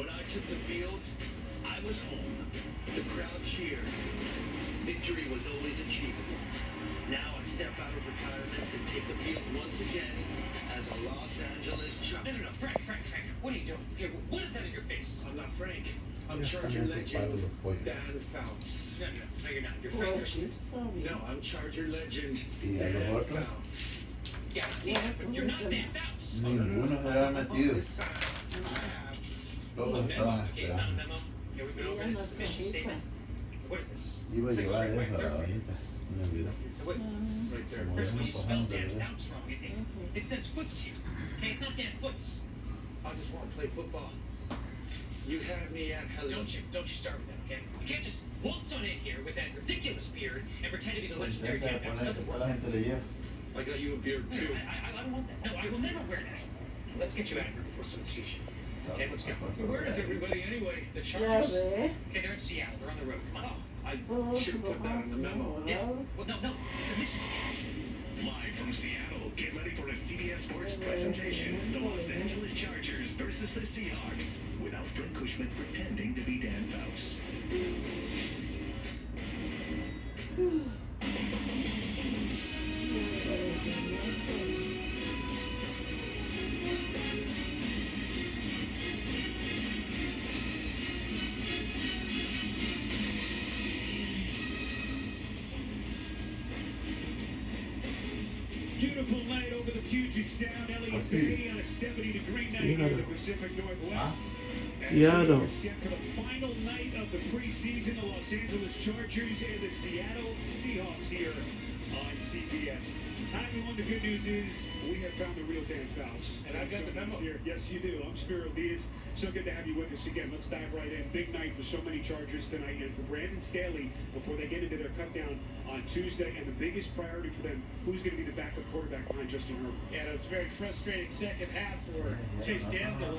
When I took the field, I was home. The crowd cheered. Victory was always achievable. Now I step out of retirement and take the field once again as a Los Angeles Chargers. No, Frank, what are you doing? Here, what is that in your face? I'm not Frank. I'm Charger legend Dan Fouts. No, you're not. You're Frank Christian. No, I'm Charger legend Y a Dan lo otro, Fouts. Yeah, I see that, but you're not Dan Fouts. ninguno se había metido. This time, I have. Todos estaban Okay, it's not a esperando. memo. Okay, we've been over this mission statement. What is this? Iba a It's like llevar it's right eso a la there. bajita. Me olvidó. Wait, Right there. Como first of all, vemos you spelled Dan pasando, Fouts wrong. It says Foots here. Okay, it's not Dan Foots. I just want to play football. You had me at hello. Don't you start with that, okay? You can't just waltz on in here with that ridiculous beard and pretend to be the legendary Dan Intenta Fouts. poner Doesn't que work. toda la gente leyera. I got you a beard too. I don't want that. No, I will never wear that. Let's get you out of here before someone sees you. Okay, let's go. Where is everybody anyway? The Chargers? Okay, they're in Seattle. They're on the road. Come on. Oh, I should have put that in the memo. Yeah. Well, no. It's a mission statement. Live from Seattle, get ready for a CBS Sports presentation. The Los Angeles Chargers versus the Seahawks. Without Frank Cushman pretending to be Dan Fouts. Beautiful night over the Puget Sound, LA City on a 70-degree night here in the Pacific Northwest. As we Seattle. are set for the final night of the preseason, the Los Angeles Chargers and the Seattle Seahawks here on CBS. Hi everyone, the good news is we have found the real Dan Fouts. And I've got the memo here. Yes, you do. I'm Spero, Dedes. So good to have you with us again. Let's dive right in. Big night for so many Chargers tonight, and for Brandon Staley before they get into their cutdown on Tuesday. And the biggest priority for them, who's going to be the backup quarterback behind Justin Herbert? Yeah, it was a very frustrating second half for Chase Daniel.